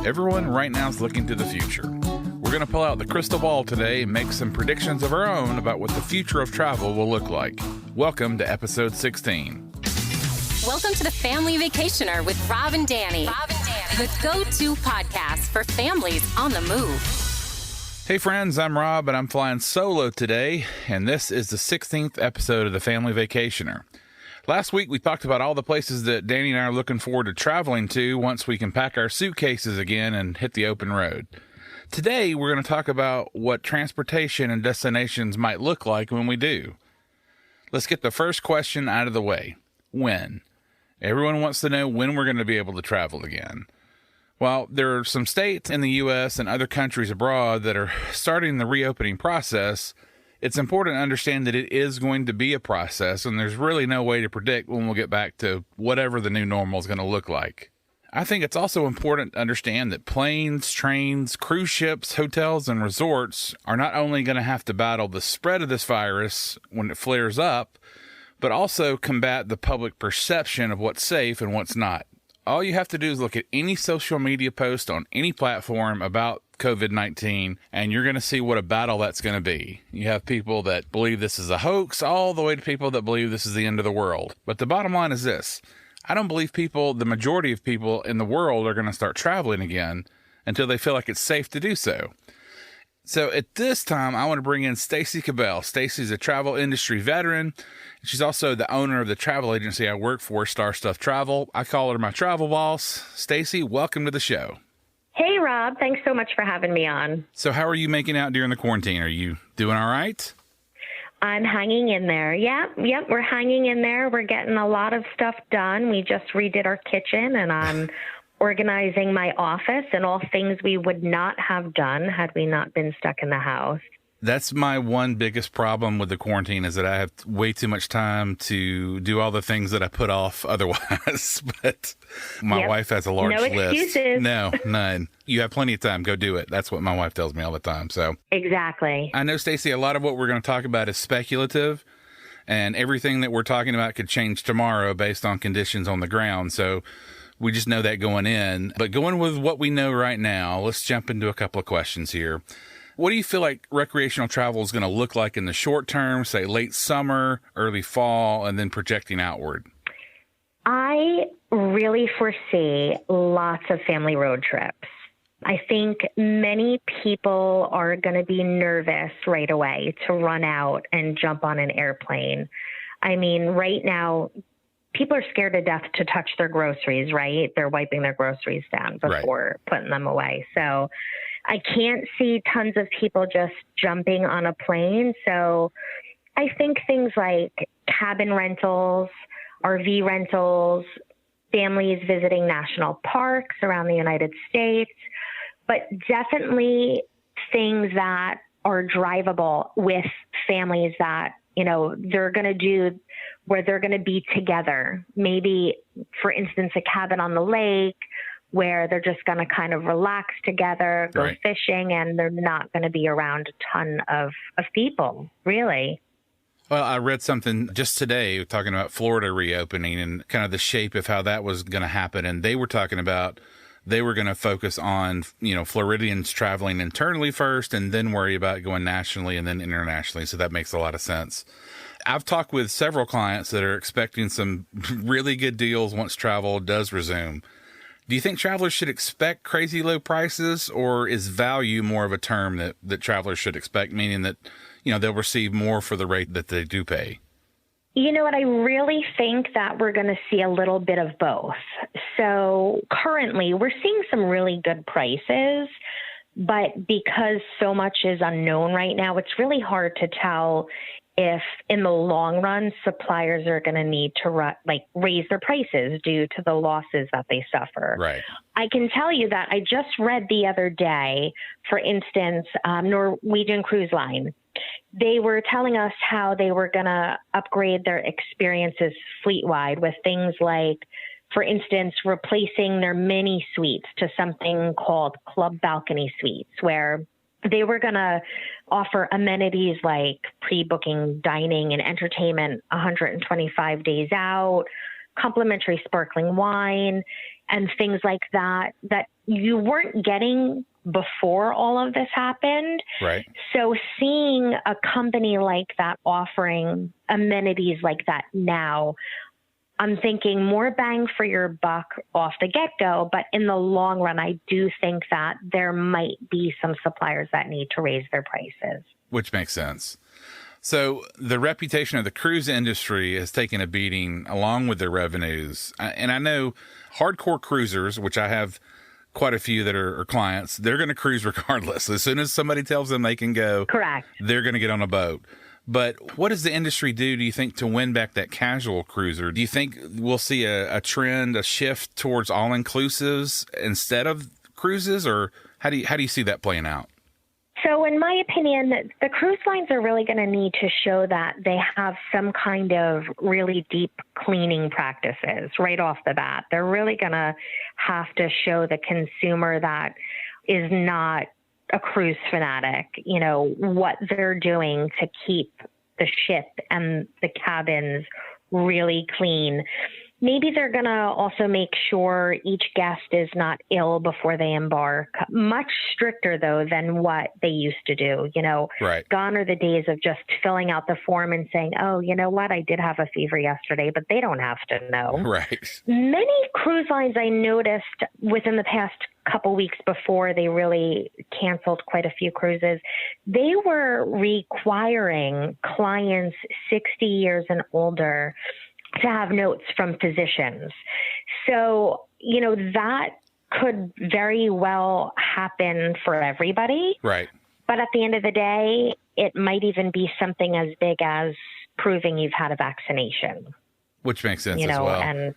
Everyone right now is looking to the future. We're going to pull out the crystal ball today and make some predictions of our own about what the future of travel will look like. Welcome to Episode 16. Welcome to the Family Vacationer with Rob and Danny. The go-to podcast for families on the move. Hey friends, I'm Rob and I'm flying solo today, and this is the 16th episode of the Family Vacationer. Last week we talked about all the places that Danny and I are looking forward to traveling to once we can pack our suitcases again and hit the open road. Today we're going to talk about what transportation and destinations might look like when we do. Let's get the first question out of the way. When? Everyone wants to know when we're going to be able to travel again. Well, there are some states in the U.S. and other countries abroad that are starting the reopening process. It's important to understand that it is going to be a process, and there's really no way to predict when we'll get back to whatever the new normal is going to look like. I think it's also important to understand that planes, trains, cruise ships, hotels, and resorts are not only going to have to battle the spread of this virus when it flares up, but also combat the public perception of what's safe and what's not. All you have to do is look at any social media post on any platform about COVID-19, and you're going to see what a battle that's going to be. You have people that believe this is a hoax, all the way to people that believe this is the end of the world. But the bottom line is this. I don't believe the majority of people in the world are going to start traveling again until they feel like it's safe to do so. So at this time, I want to bring in Stacey Cabell. Stacey's a travel industry veteran. She's also the owner of the travel agency I work for, Starstuff Travel. I call her my travel boss. Stacey, welcome to the show. Hey, Rob. Thanks so much for having me on. So how are you making out during the quarantine? Are you doing all right? I'm hanging in there. Yep, we're hanging in there. We're getting a lot of stuff done. We just redid our kitchen, and I'm organizing my office and all things we would not have done had we not been stuck in the house. That's my one biggest problem with the quarantine is that I have way too much time to do all the things that I put off otherwise. But my wife has a large list. No excuses. No, none. You have plenty of time. Go do it. That's what my wife tells me all the time. So exactly. I know, Stacey, a lot of what we're going to talk about is speculative, and everything that we're talking about could change tomorrow based on conditions on the ground. So we just know that going in. But going with what we know right now, let's jump into a couple of questions here. What do you feel like recreational travel is going to look like in the short term, say late summer, early fall, and then projecting outward? I really foresee lots of family road trips. I think many people are going to be nervous right away to run out and jump on an airplane. I mean, right now, people are scared to death to touch their groceries, right? They're wiping their groceries down before putting them away. So I can't see tons of people just jumping on a plane. So I think things like cabin rentals, RV rentals, families visiting national parks around the United States, but definitely things that are drivable with families that, you know, they're going to do where they're going to be together. Maybe, for instance, a cabin on the lake where they're just going to kind of relax together, go fishing, and they're not going to be around a ton of people, really. Well, I read something just today talking about Florida reopening and kind of the shape of how that was going to happen. And they were talking about they were going to focus on, you know, Floridians traveling internally first and then worry about going nationally and then internationally. So that makes a lot of sense. I've talked with several clients that are expecting some really good deals once travel does resume. Do you think travelers should expect crazy low prices, or is value more of a term that travelers should expect, meaning that, you know, they'll receive more for the rate that they do pay? You know what? I really think that we're going to see a little bit of both. So currently we're seeing some really good prices, but because so much is unknown right now, it's really hard to tell if in the long run, suppliers are going to need to raise their prices due to the losses that they suffer. Right. I can tell you that I just read the other day, for instance, Norwegian Cruise Line. They were telling us how they were going to upgrade their experiences fleet-wide with things like, for instance, replacing their mini suites to something called club balcony suites, where they were going to offer amenities like pre-booking dining and entertainment 125 days out, complimentary sparkling wine, and things like that you weren't getting before all of this happened. Right. So seeing a company like that offering amenities like that now, I'm thinking more bang for your buck off the get-go, but in the long run, I do think that there might be some suppliers that need to raise their prices. Which makes sense. So the reputation of the cruise industry has taken a beating along with their revenues. And I know hardcore cruisers, which I have quite a few that are clients, they're going to cruise regardless. As soon as somebody tells them they can go, correct, they're going to get on a boat. But what does the industry do you think, to win back that casual cruiser? Do you think we'll see a trend, a shift towards all-inclusives instead of cruises? Or how do you see that playing out? So in my opinion, the cruise lines are really going to need to show that they have some kind of really deep cleaning practices right off the bat. They're really going to have to show the consumer that is not a cruise fanatic, what they're doing to keep the ship and the cabins really clean. Maybe they're going to also make sure each guest is not ill before they embark. Much stricter, though, than what they used to do. Right. Gone are the days of just filling out the form and saying, oh, you know what, I did have a fever yesterday, but they don't have to know. Right. Many cruise lines, I noticed within the past couple weeks before they really canceled quite a few cruises, they were requiring clients 60 years and older to have notes from physicians. So, that could very well happen for everybody. Right. But at the end of the day, it might even be something as big as proving you've had a vaccination. Which makes sense as well. And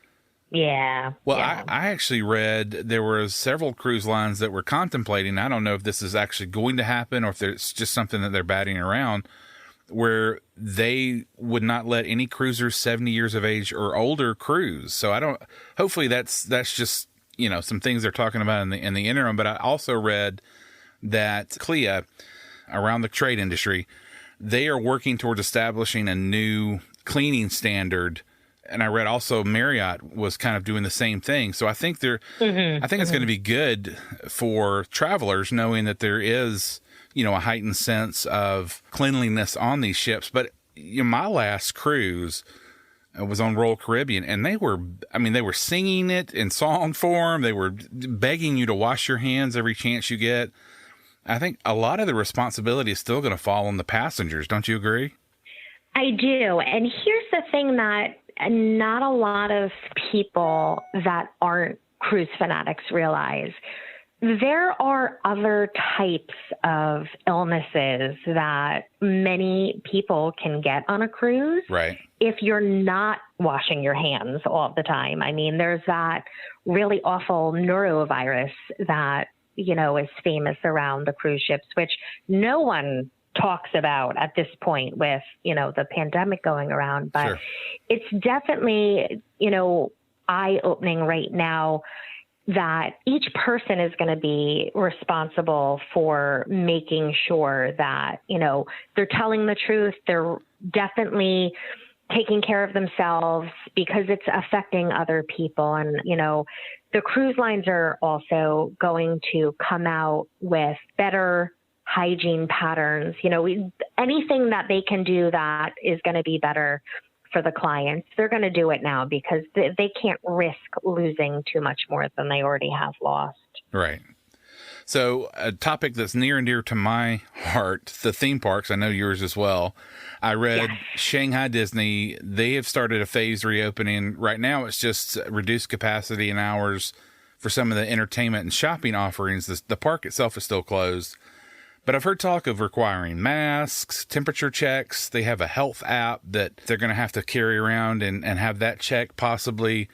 yeah. Well, yeah. I actually read there were several cruise lines that were contemplating, I don't know if this is actually going to happen or if it's just something that they're batting around, where they would not let any cruisers 70 years of age or older cruise. So hopefully that's just, some things they're talking about in the interim. But I also read that CLIA, around the trade industry, they are working towards establishing a new cleaning standard. And I read also Marriott was kind of doing the same thing. So I think it's going to be good for travelers knowing that there is, a heightened sense of cleanliness on these ships. But my last cruise was on Royal Caribbean, and they were singing it in song form. They were begging you to wash your hands every chance you get. I think a lot of the responsibility is still going to fall on the passengers. Don't you agree? I do. And here's the thing that not a lot of people that aren't cruise fanatics realize. There are other types of illnesses that many people can get on a cruise. Right. If you're not washing your hands all the time. I mean, there's that really awful norovirus that, is famous around the cruise ships, which no one talks about at this point with, the pandemic going around. But Sure. It's definitely, eye-opening right now that each person is going to be responsible for making sure that, they're telling the truth. They're definitely taking care of themselves because it's affecting other people. And, the cruise lines are also going to come out with better hygiene patterns. Anything that they can do that is going to be better for the clients, they're going to do it now because they can't risk losing too much more than they already have lost. Right. So a topic that's near and dear to my heart, the theme parks, I know yours as well. I read Shanghai Disney, they have started a phased reopening. Right now it's just reduced capacity and hours for some of the entertainment and shopping offerings. The park itself is still closed. But I've heard talk of requiring masks, temperature checks. They have a health app that they're going to have to carry around and have that check possibly.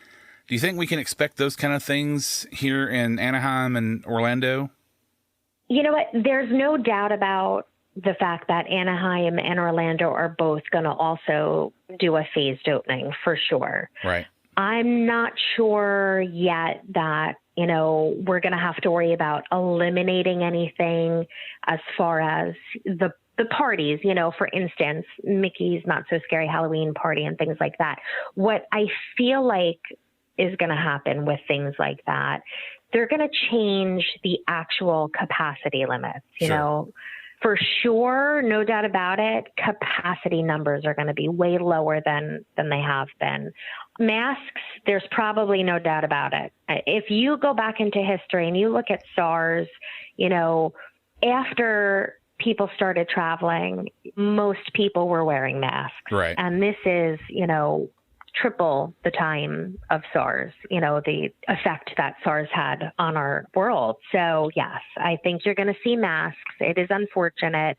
Do you think we can expect those kind of things here in Anaheim and Orlando? You know what? There's no doubt about the fact that Anaheim and Orlando are both going to also do a phased opening for sure. Right. I'm not sure yet that, we're going to have to worry about eliminating anything as far as the parties, for instance, Mickey's Not So Scary Halloween Party and things like that. What I feel like is going to happen with things like that. They're going to change the actual capacity limits, you know. For sure, no doubt about it, capacity numbers are going to be way lower than they have been. Masks, there's probably no doubt about it. If you go back into history and you look at SARS, you know, after people started traveling, most people were wearing masks. Right. And this is, you know, triple the time of SARS, you know, the effect that SARS had on our world. So yes, I think you're going to see masks. It is unfortunate,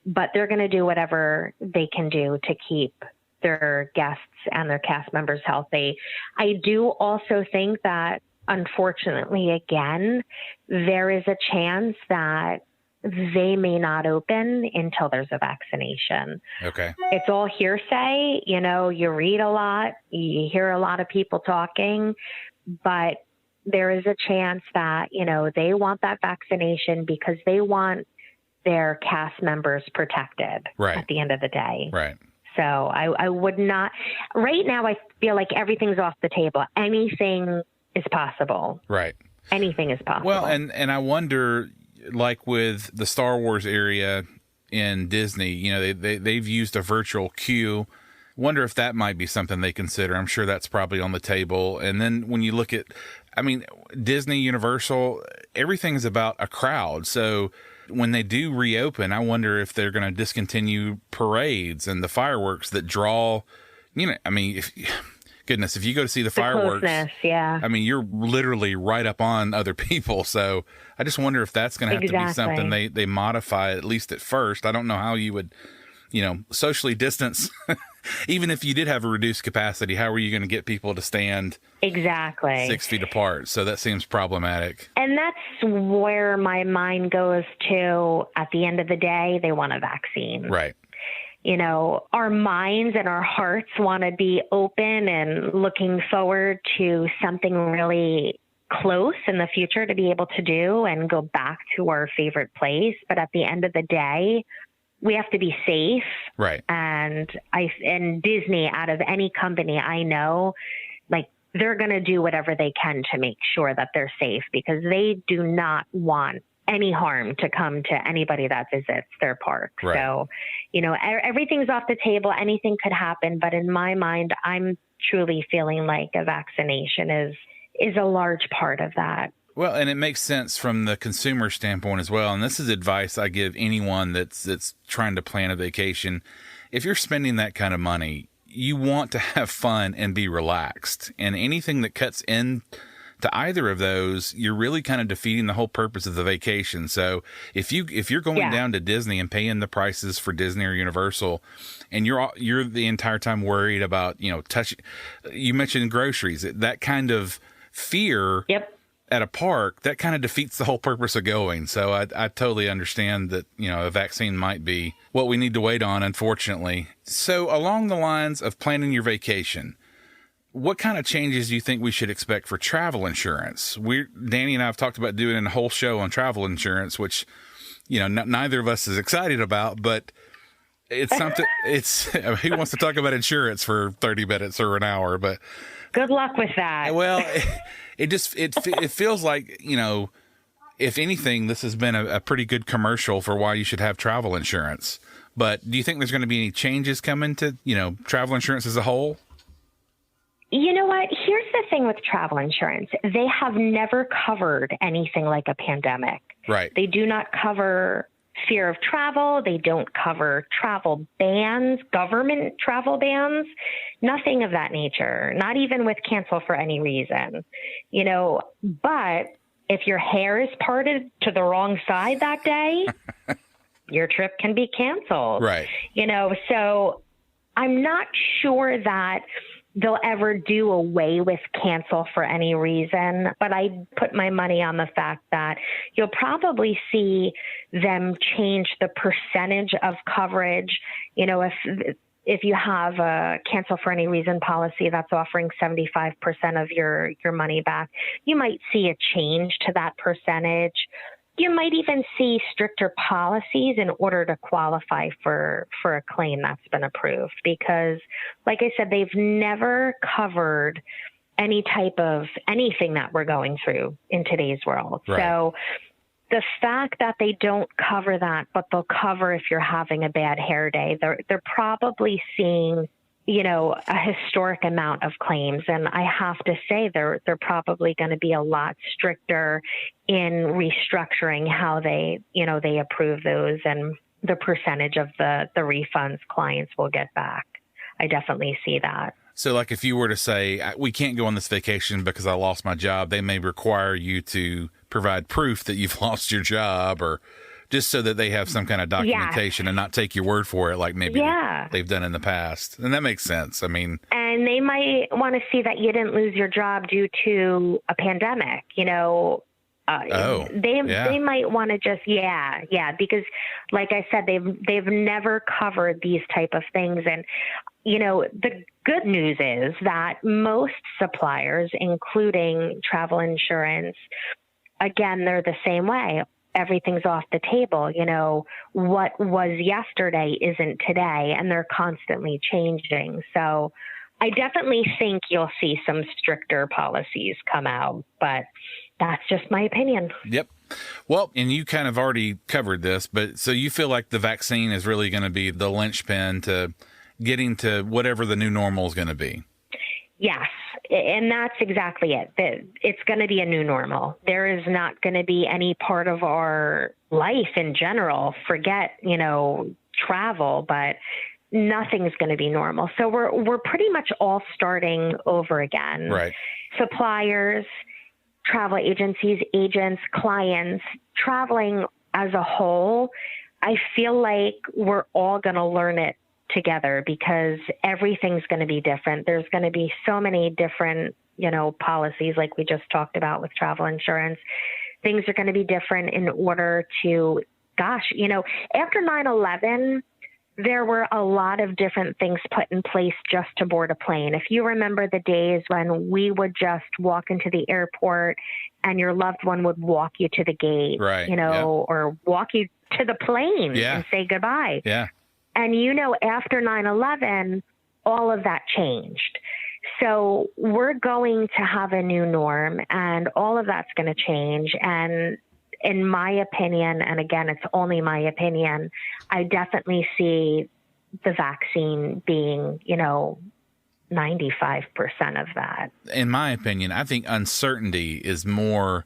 but they're going to do whatever they can do to keep their guests and their cast members healthy. I do also think that, unfortunately, again, there is a chance that they may not open until there's a vaccination. Okay. It's all hearsay. You know, you read a lot, you hear a lot of people talking, but there is a chance that, you know, they want that vaccination because they want their cast members protected at the end of the day. Right. So I would not, right now I feel like everything's off the table. Anything is possible. Right. Anything is possible. Well, and I wonder, like with the Star Wars area in Disney, you know, they've used a virtual queue. Wonder if that might be something they consider. I'm sure that's probably on the table. And then when you look at, I mean, Disney, Universal, everything is about a crowd. So when they do reopen, I wonder if they're going to discontinue parades and the fireworks that draw, you know, I mean, goodness, if you go to see the fireworks, I mean, you're literally right up on other people. So I just wonder if that's going to have to be something they modify, at least at first. I don't know how you would, you know, socially distance. Even if you did have a reduced capacity, how are you going to get people to stand 6 feet apart? So that seems problematic. And that's where my mind goes to. At the end of the day, they want a vaccine. Right. You know, our minds and our hearts want to be open and looking forward to something really close in the future to be able to do and go back to our favorite place. But at the end of the day, we have to be safe. Right. And Disney, out of any company I know, like, they're going to do whatever they can to make sure that they're safe because they do not want any harm to come to anybody that visits their park. Right. So, you know, everything's off the table. Anything could happen. But in my mind, I'm truly feeling like a vaccination is a large part of that. Well, and it makes sense from the consumer standpoint as well. And this is advice I give anyone that's trying to plan a vacation. If you're spending that kind of money, you want to have fun and be relaxed. And anything that cuts in to either of those, you're really kind of defeating the whole purpose of the vacation. So if you're going down to Disney and paying the prices for Disney or Universal, and you're the entire time worried about, you know, you mentioned groceries, that kind of fear. Yep. At a park, that kind of defeats the whole purpose of going. So I totally understand that, you know, a vaccine might be what we need to wait on, unfortunately. So along the lines of planning your vacation, what kind of changes do you think we should expect for travel insurance? Danny and I have talked about doing a whole show on travel insurance, which, you know, neither of us is excited about, but it's something, who wants to talk about insurance for 30 minutes or an hour, but good luck with that. Well, it feels like, you know, if anything, this has been a pretty good commercial for why you should have travel insurance. But do you think there's going to be any changes coming to, you know, travel insurance as a whole? You know what? Here's the thing with travel insurance. They have never covered anything like a pandemic. Right. They do not cover fear of travel. They don't cover travel bans, government travel bans, nothing of that nature, not even with cancel for any reason, you know, but if your hair is parted to the wrong side that day, your trip can be canceled. Right. You know, so I'm not sure that they'll ever do away with cancel for any reason, but I put my money on the fact that you'll probably see them change the percentage of coverage. You know, if you have a cancel for any reason policy that's offering 75% of your money back, you might see a change to that percentage. You might even see stricter policies in order to qualify for a claim that's been approved because, like I said, they've never covered any type of anything that we're going through in today's world. Right. So the fact that they don't cover that, but they'll cover if you're having a bad hair day, they're probably seeing, a historic amount of claims. And I have to say they're probably going to be a lot stricter in restructuring how they approve those and the percentage of the refunds clients will get back. I definitely see that. So like if you were to say, we can't go on this vacation because I lost my job, they may require you to provide proof that you've lost your job, or just so that they have some kind of documentation and not take your word for it like maybe they've done in the past. And that makes sense. I mean, and they might want to see that you didn't lose your job due to a pandemic, They might want to just, because like I said, they've never covered these type of things. And, the good news is that most suppliers, including travel insurance, again, they're the same way. Everything's off the table. What was yesterday isn't today, and they're constantly changing. So I definitely think you'll see some stricter policies come out, but that's just my opinion. Yep. Well, and you kind of already covered this, but so you feel like the vaccine is really going to be the linchpin to getting to whatever the new normal is going to be. Yes. And that's exactly it. It's going to be a new normal. There is not going to be any part of our life in general, forget, travel, but nothing's going to be normal. So we're pretty much all starting over again. Right. Suppliers, travel agencies, agents, clients, traveling as a whole, I feel like we're all going to learn it together because everything's going to be different. There's going to be so many different, policies like we just talked about with travel insurance. Things are going to be different in order to, after 9/11, there were a lot of different things put in place just to board a plane. If you remember the days when we would just walk into the airport and your loved one would walk you to the gate, right. Or walk you to the plane and say goodbye. Yeah. And, after 9/11, all of that changed. So we're going to have a new norm and all of that's going to change. And in my opinion, and again, it's only my opinion, I definitely see the vaccine being, 95% of that. In my opinion, I think uncertainty is more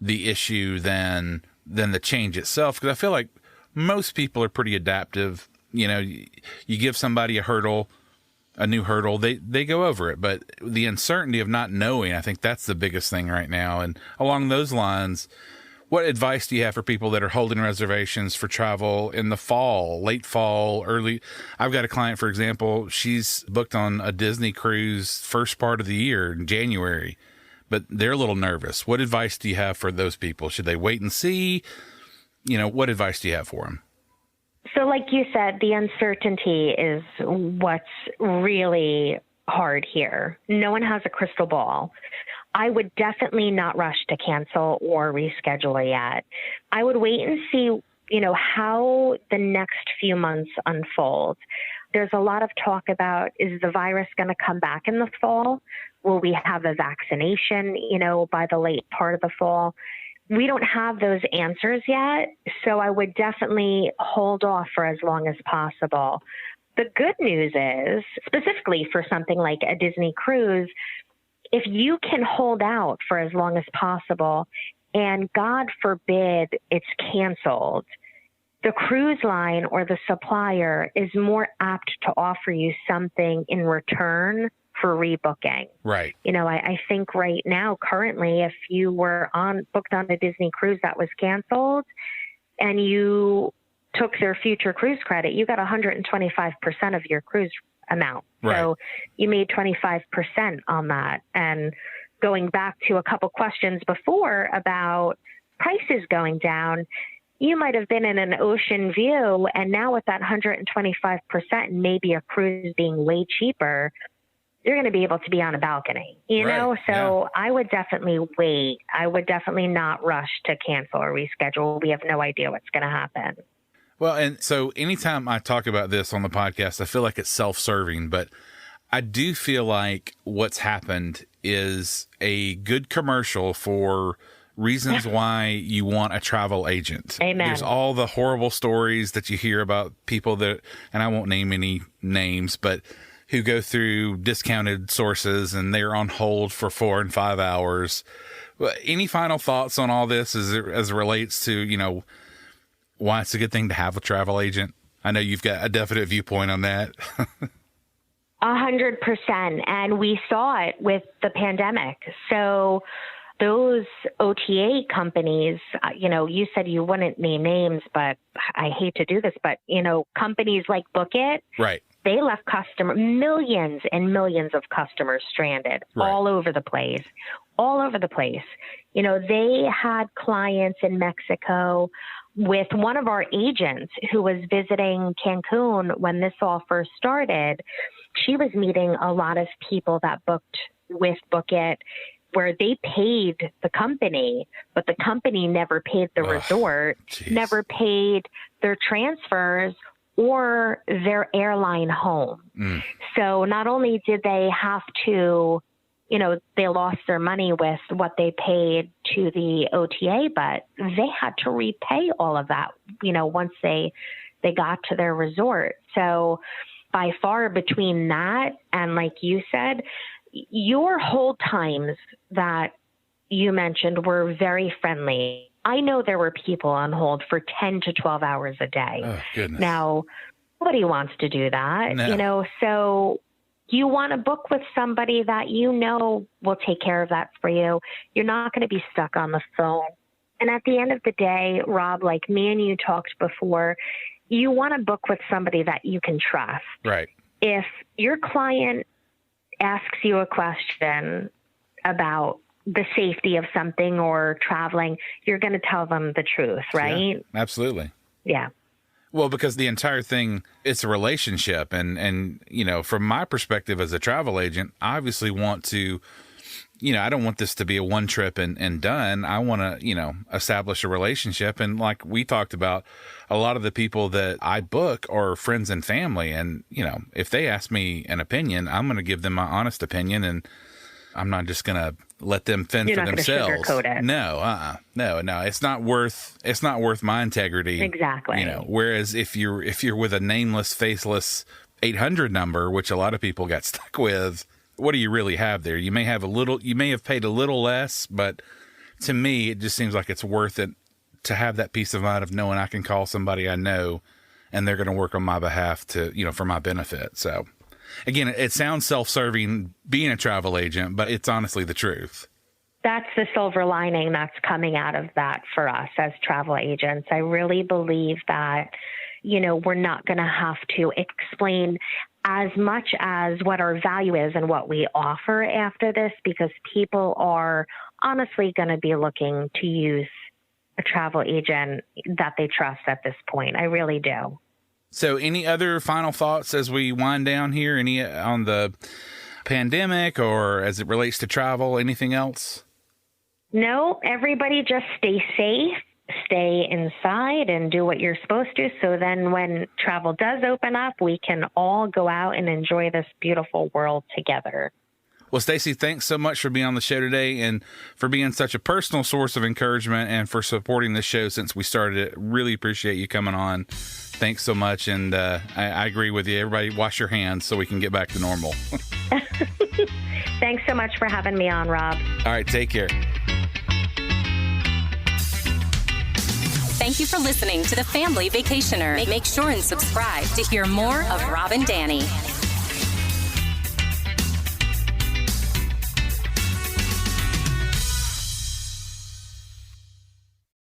the issue than the change itself. Because I feel like most people are pretty adaptive. You give somebody a new hurdle, they go over it. But the uncertainty of not knowing, I think that's the biggest thing right now. And along those lines, what advice do you have for people that are holding reservations for travel in the fall, late fall, early? I've got a client, for example, she's booked on a Disney cruise first part of the year in January, but they're a little nervous. What advice do you have for those people? Should they wait and see? What advice do you have for them? So like you said, the uncertainty is what's really hard here. No one has a crystal ball. I would definitely not rush to cancel or reschedule yet. I would wait and see, how the next few months unfold. There's a lot of talk about, is the virus going to come back in the fall? Will we have a vaccination, by the late part of the fall? We don't have those answers yet, so I would definitely hold off for as long as possible. The good news is, specifically for something like a Disney cruise, if you can hold out for as long as possible, and God forbid it's canceled, the cruise line or the supplier is more apt to offer you something in return for rebooking. Right. I think right now, currently, if you were booked on a Disney cruise that was canceled and you took their future cruise credit, you got 125% of your cruise amount. Right. So you made 25% on that. And going back to a couple questions before about prices going down, you might have been in an ocean view, and now with that 125% and maybe a cruise being way cheaper, you're going to be able to be on a balcony, Right. So I would definitely wait. I would definitely not rush to cancel or reschedule. We have no idea what's going to happen. Well, and so anytime I talk about this on the podcast, I feel like it's self-serving, but I do feel like what's happened is a good commercial for reasons why you want a travel agent. Amen. There's all the horrible stories that you hear about people that, and I won't name any names, but who go through discounted sources and they're on hold for 4 and 5 hours. Any final thoughts on all this as it relates to, you know, why it's a good thing to have a travel agent? I know you've got a definite viewpoint on that. 100%. And we saw it with the pandemic. So those OTA companies, you know, you said you wouldn't name names, but I hate to do this, but, you know, companies like Book It, Right. They left millions and millions of customers stranded all over the place. You know, they had clients in Mexico with one of our agents who was visiting Cancun when this all first started. She was meeting a lot of people that booked with Book It, where they paid the company, but the company never paid the resort, never paid their transfers or their airline home. So not only did they have to, you know, they lost their money with what they paid to the OTA, but they had to repay all of that, you know, once they got to their resort. So by far between that and, like you said, your hold times that you mentioned were very friendly. I know there were people on hold for 10 to 12 hours a day. Oh, goodness. Now, nobody wants to do that, No. you know, so you want to book with somebody that you know will take care of that for you. You're not going to be stuck on the phone. And at the end of the day, Rob, like me and you talked before, you want to book with somebody that you can trust. Right. If your client asks you a question about the safety of something or traveling, you're going to tell them the truth, right? Yeah, absolutely. Yeah. Well, because the entire thing, it's a relationship. And, you know, from my perspective as a travel agent, I obviously want to, you know, I don't want this to be a one trip and done. I want to, you know, establish a relationship. And like we talked about, a lot of the people that I book are friends and family. And, you know, if they ask me an opinition, I'm going to give them my honest opinion, and I'm not just going to let them fend for themselves. You're not going to sugarcoat it. No. It's not worth my integrity. Exactly. You know, whereas if you're with a nameless, faceless 800 number, which a lot of people got stuck with, what do you really have there? You may have paid a little less, but to me, it just seems like it's worth it to have that peace of mind of knowing I can call somebody I know and they're going to work on my behalf to, you know, for my benefit. So again, it sounds self-serving being a travel agent, but it's honestly the truth. That's the silver lining that's coming out of that for us as travel agents. I really believe that, you know, we're not going to have to explain as much as what our value is and what we offer after this, because people are honestly going to be looking to use a travel agent that they trust at this point. I really do. So any other final thoughts as we wind down here? Any on the pandemic or as it relates to travel? Anything else? No, everybody just stay safe, stay inside and do what you're supposed to. So then when travel does open up, we can all go out and enjoy this beautiful world together. Well, Stacey, thanks so much for being on the show today and for being such a personal source of encouragement and for supporting this show since we started it. Really appreciate you coming on. Thanks so much. And I agree with you. Everybody wash your hands so we can get back to normal. Thanks so much for having me on, Rob. All right. Take care. Thank you for listening to The Family Vacationer. Make sure and subscribe to hear more of Rob and Danny.